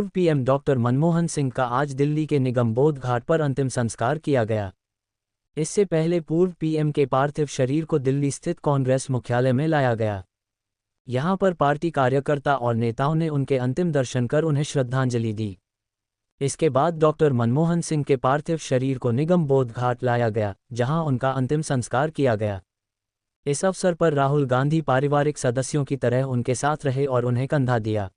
पूर्व PM doctor Manmohan Singh का आज दिल्ली के निगमबोध घाट पर अंतिम संस्कार किया गया। इससे पहले पूर्व पीएम के पार्थिव शरीर को दिल्ली स्थित कांग्रेस मुख्यालय में लाया गया। यहां पर पार्टी कार्यकर्ता और नेताओं ने उनके अंतिम दर्शन कर उन्हें श्रद्धांजलि दी। इसके बाद डॉक्टर मनमोहन सिंह के पार्थिव शरीर को निगमबोध घाट लाया गया, जहां उनका अंतिम संस्कार किया गया। इस अवसर पर राहुल गांधी पारिवारिक सदस्यों की तरह उनके साथ रहे और उन्हें कंधा दिया।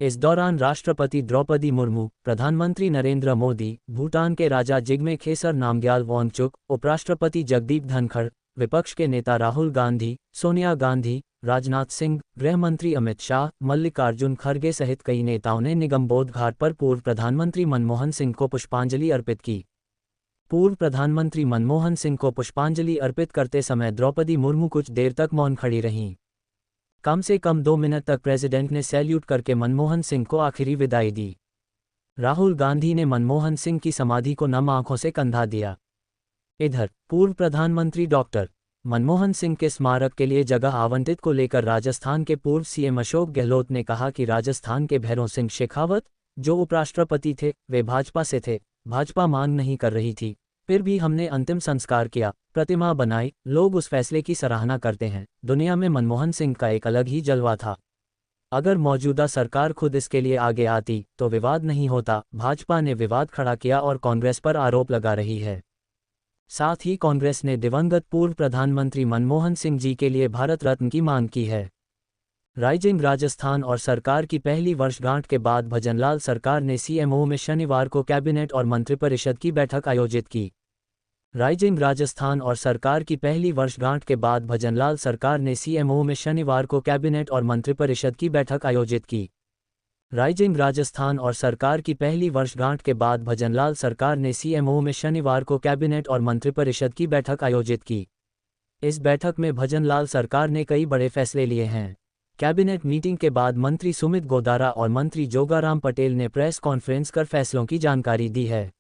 इस दौरान राष्ट्रपति द्रौपदी मुर्मू, प्रधानमंत्री नरेंद्र मोदी, भूटान के राजा जिग्मे खेसर नामग्याल वांगचुक, उपराष्ट्रपति जगदीप धनखड़, विपक्ष के नेता राहुल गांधी, सोनिया गांधी, राजनाथ सिंह, गृह मंत्री अमित शाह, मल्लिकार्जुन खड़गे सहित कई नेताओं ने निगमबोध घाट पर पूर्व प्रधानमंत्री मनमोहन सिंह को पुष्पांजलि अर्पित की। पूर्व प्रधानमंत्री मनमोहन सिंह को पुष्पांजलि अर्पित करते समय द्रौपदी मुर्मू कुछ देर तक मौन खड़ी रहीं। कम से कम 2 मिनट तक प्रेसिडेंट ने सैल्यूट करके मनमोहन सिंह को आखिरी विदाई दी। राहुल गांधी ने मनमोहन सिंह की समाधि को नम आंखों से कंधा दिया। इधर पूर्व प्रधानमंत्री डॉक्टर मनमोहन सिंह के स्मारक के लिए जगह आवंटित को लेकर राजस्थान के पूर्व सीएम अशोक गहलोत ने कहा कि राजस्थान के भैरों सिंह शेखावत, जो उपराष्ट्रपति थे, वे भाजपा से थे। भाजपा मांग नहीं कर रही थी, फिर भी हमने अंतिम संस्कार किया, प्रतिमा बनाई, लोग उस फैसले की सराहना करते हैं। दुनिया में मनमोहन सिंह का एक अलग ही जलवा था। अगर मौजूदा सरकार खुद इसके लिए आगे आती तो विवाद नहीं होता। भाजपा ने विवाद खड़ा किया और कांग्रेस पर आरोप लगा रही है। साथ ही कांग्रेस ने दिवंगत पूर्व प्रधानमंत्री मनमोहन सिंह जी के लिए भारत रत्न की मांग की है। राइजिंग राजस्थान और सरकार की पहली वर्षगांठ के बाद भजनलाल सरकार ने सीएमओ में शनिवार को कैबिनेट और मंत्रिपरिषद की बैठक आयोजित की। राइजिंग राजस्थान और सरकार की पहली वर्षगांठ के बाद भजनलाल सरकार ने सीएमओ में शनिवार को कैबिनेट और मंत्रिपरिषद की बैठक आयोजित की। राइजिंग राजस्थान और सरकार की पहली वर्षगांठ के बाद भजनलाल सरकार ने सीएमओ में शनिवार को कैबिनेट और मंत्रिपरिषद की बैठक आयोजित की। इस बैठक में भजनलाल सरकार ने कई बड़े फैसले लिए हैं। कैबिनेट मीटिंग के बाद मंत्री सुमित गोदारा और मंत्री जोगाराम पटेल ने प्रेस कॉन्फ्रेंस कर फैसलों की जानकारी दी है।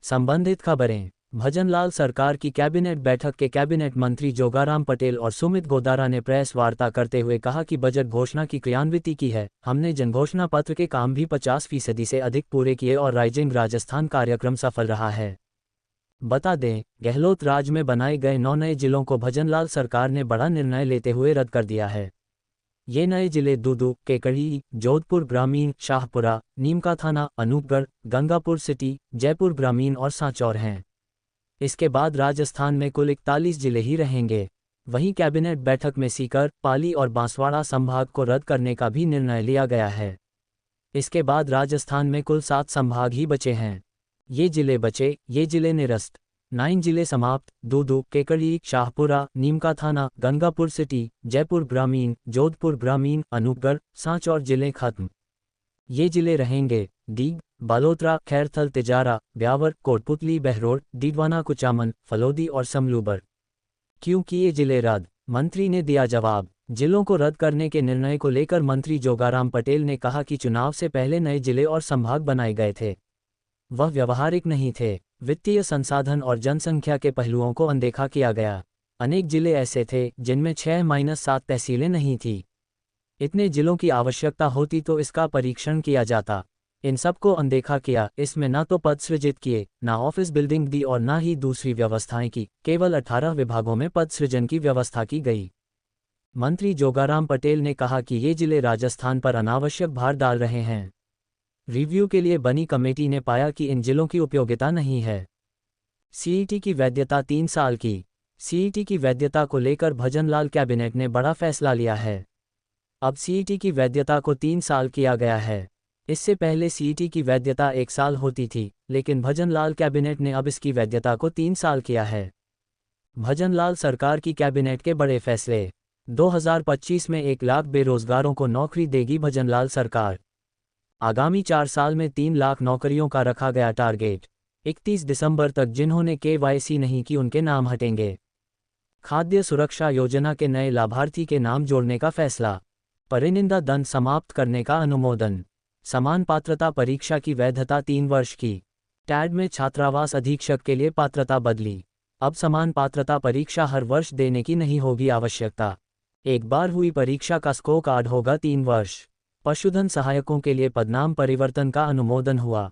संबंधित खबरें। भजनलाल सरकार की कैबिनेट बैठक के कैबिनेट मंत्री जोगाराम पटेल और सुमित गोदारा ने प्रेस वार्ता करते हुए कहा कि बजट घोषणा की क्रियान्विति की है। हमने जनघोषणा पत्र के काम भी 50% से अधिक पूरे किए और राइजिंग राजस्थान कार्यक्रम सफल रहा है। बता दें, गहलोत राज में बनाए गए 9 नए जिलों को भजनलाल सरकार ने बड़ा निर्णय लेते हुए रद्द कर दिया है। ये नए जिले दूदू, केकड़ी, जोधपुर ग्रामीण, शाहपुरा, नीमका थाना, अनूपगढ़, गंगापुर सिटी, जयपुर ग्रामीण और सांचौर हैं। इसके बाद राजस्थान में कुल 41 जिले ही रहेंगे। वहीं कैबिनेट बैठक में सीकर, पाली और बांसवाड़ा संभाग को रद्द करने का भी निर्णय लिया गया है। इसके बाद राजस्थान में कुल 7 संभाग ही बचे हैं। ये जिले निरस्त। 9 जिले समाप्त। दूदू, केकड़ी, शाहपुरा, नीमका थाना, गंगापुर सिटी, जयपुर ग्रामीण, जोधपुर ग्रामीण, अनूपगढ़, सांचौर जिले खत्म। ये जिले रहेंगे दीग, बालोतरा, खैरथल, तिजारा, ब्यावर, कोटपुतली, बहरोड, डीडवाना, कुचामन, फलोदी और समलूबर। क्यों किए जिले रद्द? मंत्री ने दिया जवाब। जिलों को रद्द करने के निर्णय को लेकर मंत्री जोगाराम पटेल ने कहा कि चुनाव से पहले नए जिले और संभाग बनाए गए थे, वह व्यवहारिक नहीं थे। वित्तीय संसाधन और जनसंख्या के पहलुओं को अनदेखा किया गया। अनेक जिले ऐसे थे जिनमें 6-7 तहसीलें नहीं थी। इतने जिलों की आवश्यकता होती तो इसका परीक्षण किया जाता। इन सबको अनदेखा किया। इसमें ना तो पद सृजित किए, ना ऑफिस बिल्डिंग दी और ना ही दूसरी व्यवस्थाएं की। केवल 18 विभागों में पद सृजन की व्यवस्था की गई। मंत्री जोगाराम पटेल ने कहा कि ये जिले राजस्थान पर अनावश्यक भार डाल रहे हैं। रिव्यू के लिए बनी कमेटी ने पाया कि इन जिलों की उपयोगिता नहीं है। सीईटी की वैधता 3 साल की। सीईटी की वैधता को लेकर भजनलाल कैबिनेट ने बड़ा फैसला लिया है। अब सीईटी की वैधता को 3 साल किया गया है। इससे पहले सीईटी की वैधता 1 साल होती थी, लेकिन भजनलाल कैबिनेट ने अब इसकी वैधता को 3 साल किया है। भजनलाल सरकार की कैबिनेट के बड़े फैसले। 2025 में 1 लाख बेरोजगारों को नौकरी देगी भजनलाल सरकार। आगामी 4 साल में 3 लाख नौकरियों का रखा गया टारगेट। 31 दिसंबर तक जिन्होंने केवाईसी नहीं की उनके नाम हटेंगे। खाद्य सुरक्षा योजना के नए लाभार्थी के नाम जोड़ने का फैसला। परिनिंदा दंड समाप्त करने का अनुमोदन। समान पात्रता परीक्षा की वैधता 3 वर्ष की। टैड में छात्रावास अधीक्षक के लिए पात्रता बदली। अब समान पात्रता परीक्षा हर वर्ष देने की नहीं होगी आवश्यकता। एक बार हुई परीक्षा का स्कोर कार्ड होगा 3 वर्ष। पशुधन सहायकों के लिए पदनाम परिवर्तन का अनुमोदन हुआ।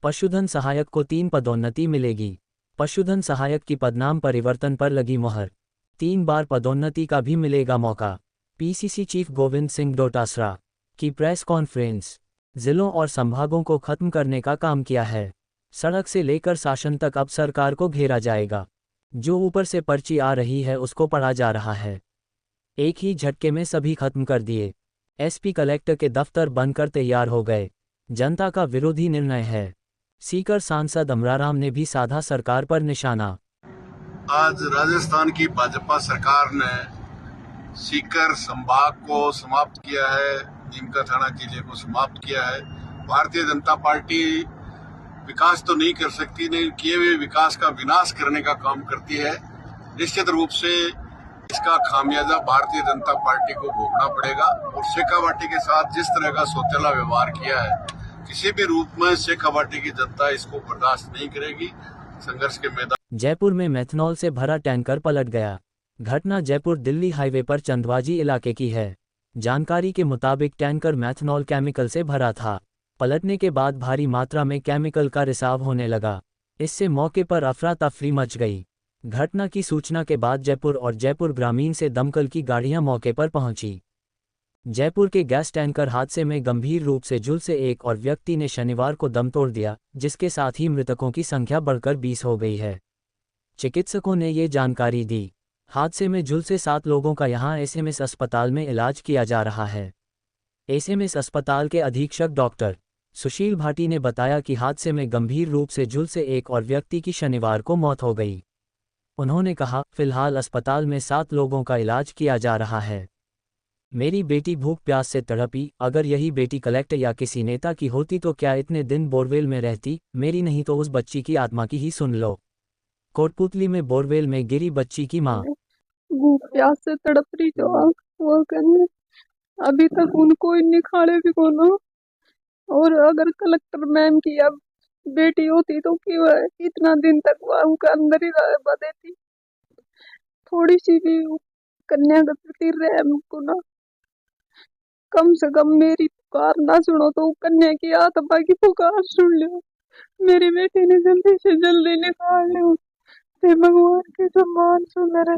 पशुधन सहायक को 3 पदोन्नति मिलेगी। पशुधन सहायक की पदनाम परिवर्तन पर लगी मुहर। 3 बार पदोन्नति का भी मिलेगा मौका। पीसीसी चीफ गोविंद सिंह डोटासरा की प्रेस कॉन्फ्रेंस। जिलों और संभागों को खत्म करने का काम किया है। सड़क से लेकर शासन तक अब सरकार को घेरा जाएगा। जो ऊपर से पर्ची आ रही है उसको पढ़ा जा रहा है। एक ही झटके में सभी खत्म कर दिए। एसपी कलेक्टर के दफ्तर बनकर तैयार हो गए। जनता का विरोधी निर्णय है। सीकर सांसद अमराराम ने भी साधा सरकार पर निशाना। आज राजस्थान की भाजपा सरकार ने सीकर संभाग को समाप्त किया है, नीमका थाना जिले को समाप्त किया है। भारतीय जनता पार्टी विकास तो नहीं कर सकती, नहीं किए हुए विकास का विनाश करने का काम करती है। निश्चित रूप से इसका खामियाजा भारतीय जनता पार्टी को भोगना पड़ेगा। और शेखावाटी के साथ जिस तरह का सौतेला व्यवहार किया है, किसी भी रूप में शेखावाटी की जनता इसको बर्दाश्त नहीं करेगी। संघर्ष के मैदान। जयपुर में मेथनॉल से भरा टैंकर पलट गया। घटना जयपुर दिल्ली हाईवे पर चंदवाजी इलाके की है। जानकारी के मुताबिक टैंकर मेथनॉल केमिकल से भरा था। पलटने के बाद भारी मात्रा में केमिकल का रिसाव होने लगा। इससे मौके पर अफरा तफरी मच गई। घटना की सूचना के बाद जयपुर और जयपुर ग्रामीण से दमकल की गाड़ियां मौके पर पहुंची। जयपुर के गैस टैंकर हादसे में गंभीर रूप से झुलसे एक और व्यक्ति ने शनिवार को दम तोड़ दिया, जिसके साथ ही मृतकों की संख्या बढ़कर 20 हो गई है। चिकित्सकों ने ये जानकारी दी। हादसे में झुलसे 7 लोगों का यहां एसएमएस अस्पताल में इलाज किया जा रहा है। एसएमएस अस्पताल के अधीक्षक डॉक्टर सुशील भाटी ने बताया कि हादसे में गंभीर रूप से झुलसे एक और व्यक्ति की शनिवार को मौत हो गई। उन्होंने कहा, फिलहाल अस्पताल में 7 लोगों का इलाज किया जा रहा है। मेरी बेटी भूख प्यास से तड़पी। अगर यही बेटी कलेक्टर या किसी नेता की होती तो क्या इतने दिन बोरवेल में रहती? मेरी नहीं तो उस बच्ची की आत्मा की ही सुन लो। कोटपुतली में बोरवेल में गिरी बच्ची की मां। भूख प्यास से तड़प रही जो वो करने अभी तक उनको निखाड़े भी कोनो। और अगर कलेक्टर मैम की अब बेटी होती तो क्यों इतना दिन तक वह उनके अंदर ही रह देती। थोड़ी सी भी कन्या गति रहे हमको ना, कम से कम मेरी पुकार ना सुनो तो कन्या की आत्मा की पुकार सुन लो। मेरी बेटी ने जल्दी से जल्दी निकाल लो। भगवान के सम्मान सुंदर